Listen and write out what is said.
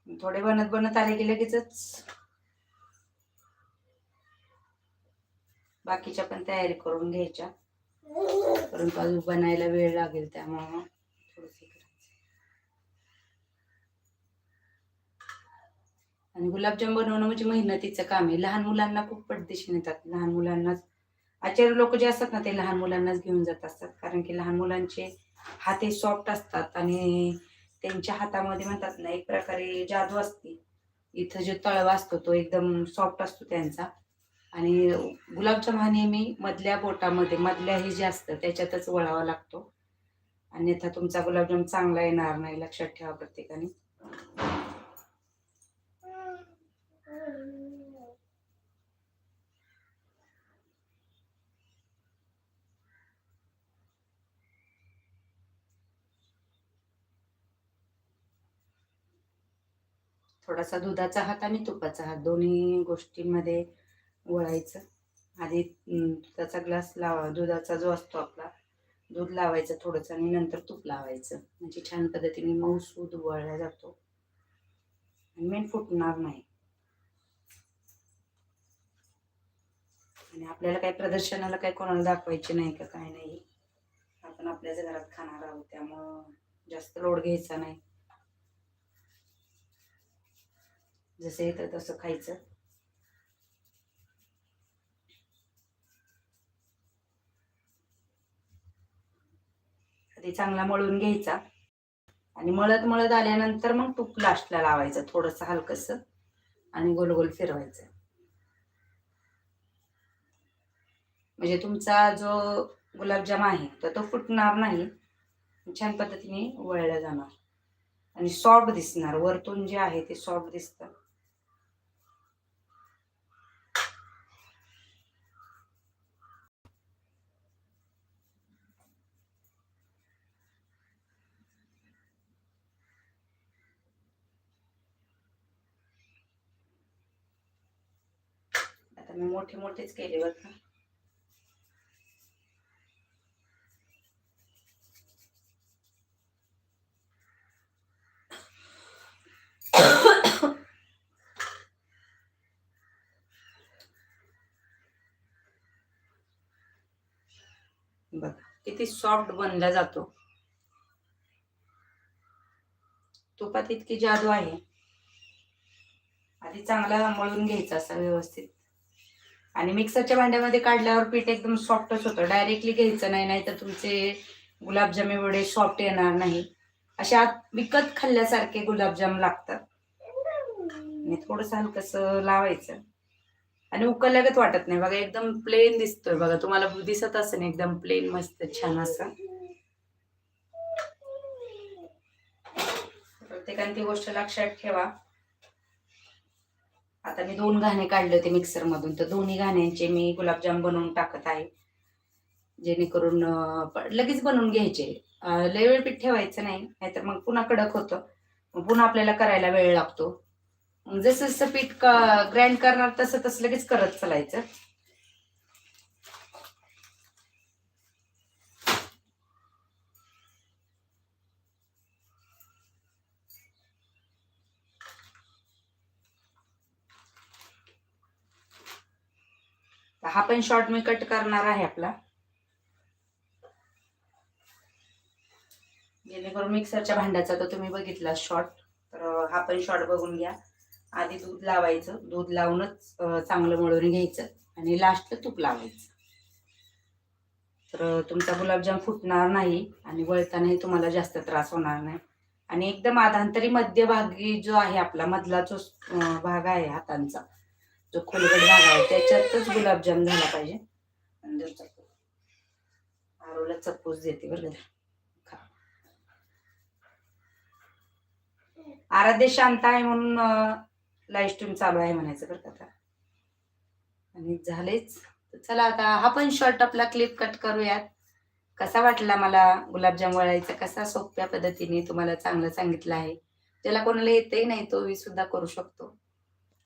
थोडे बनत बनत आले की लगेचच बाकीच्या पण तयारी करून घ्यायच्या, परंतु अजून बनायला वेळ लागेल त्यामुळं थोडंसं करायचं. आणि गुलाबजाम बनवणं म्हणजे मेहनतीचं काम आहे. लहान मुलांना खूप पटदिशी येतात. लहान मुलांनाच आचार्य लोक जे असतात ना ते लहान मुलांनाच घेऊन जात असतात, कारण की लहान मुलांचे हात हे सॉफ्ट असतात आणि त्यांच्या हातामध्ये म्हणतात ना एक प्रकारे जादू असते. इथं जो तळवा असतो तो एकदम सॉफ्ट असतो त्यांचा. आणि गुलाबजाम हा नेहमी मधल्या बोटामध्ये मधल्या हे जे असतं त्याच्यातच वळावा लागतो, अन्यथा तुमचा गुलाबजाम चांगला येणार नाही, लक्षात ठेवा प्रत्येकाने. थोडासा दुधाचा हात आणि तुपाचा हात दोन्ही गोष्टींमध्ये वळायचं. आधी दुधाचा ग्लास दुधाचा जो असतो आपला दूध लावायचं थोडंसं आणि नंतर तूप लावायचं, म्हणजे छान पद्धतीने मऊसूद वळला जातो आणि मेन फुटणार नाही. आणि आपल्याला काही प्रदर्शनाला काही कोणाला दाखवायचे नाही का काय नाही, आपण आपल्याच घरात खाणार आहोत त्यामुळं जास्त लोड घ्यायचा नाही, जसं येतं तसं खायचं. आधी चांगला मळून घ्यायचा आणि मळत मळत आल्यानंतर मग तूप लास्टला लावायचं थोडंसं हलकंसं आणि गोल गोल फिरवायचं, म्हणजे तुमचा जो गुलाबजाम आहे तर तो फुटणार नाही, छान पद्धतीने वळला जाणार आणि सॉफ्ट दिसणार. वरतून जे आहे ते सॉफ्ट दिसतं. आता मी मोठे मोठेच केले बरं का. बघा किती सॉफ्ट बनला जातो. तुपात इतकी जादू आहे. आधी चांगला मळून घ्यायचा असा व्यवस्थित आणि मिक्सरच्या भांड्यामध्ये काढल्यावर पीठ एकदम सॉफ्टच होतं. डायरेक्टली घ्यायचं नाही, नाहीतर तुमचे गुलाबजाम एवढे सॉफ्ट येणार नाही. अशा विकत खाल्ल्यासारखे गुलाबजाम लागतात. आणि थोडंसं हलकंसं लावायचं आणि उकळल्यागत वाटत नाही बघा, एकदम प्लेन दिसतोय बघा, तुम्हाला दिसत असेल एकदम प्लेन मस्त छान असं. प्रत्येकाने ती गोष्ट लक्षात ठेवा. आता मी 2 घाणे काढले होते मिक्सर मधून, तर दोन्ही घाण्यांचे मी गुलाबजाम बनवून टाकत आहे, जेणेकरून लगेच बनवून घ्यायचे. लय वेळ पीठ ठेवायचं नाही, नाहीतर मग पुन्हा कडक होतं, मग पुन्हा आपल्याला करायला वेळ लागतो. जसं जसं पीठ ग्राइंड करणार तसं तसं लगेच करत चालायचं. हा पण शॉर्ट मी कट करणार आहे आपला, जेणेकरून मिक्सरच्या भांड्याचा तर तुम्ही बघितला शॉर्ट, तर हा पण शॉर्ट बघून घ्या. आधी दूध लावायचं, दूध लावूनच चांगलं मळून घ्यायचं आणि लास्टला तूप लावायचं, तर तुमचा गुलाबजाम फुटणार नाही आणि वळतानाही तुम्हाला जास्त त्रास होणार नाही. आणि एकदम आधांतरी मध्यभागी जो आहे आपला मधला जो भाग आहे हातांचा, जो खोलगट भाग आहे त्याच्यातच गुलाबजाम झाला पाहिजे. आरोला चप्पूस देते बरं का. आराध्य शांत आहे म्हणून लाईव्ह स्ट्रीम चालू आहे म्हणायचं बरं का. आणि झालेच. चला आता हा पण शॉर्ट आपला क्लिप कट करूयात. कसा वाटला मला गुलाबजाम वळायचा, कसा सोप्या पद्धतीने तुम्हाला चांगलं सांगितलं आहे. ज्याला कोणाला येतही नाही तो सुद्धा करू शकतो.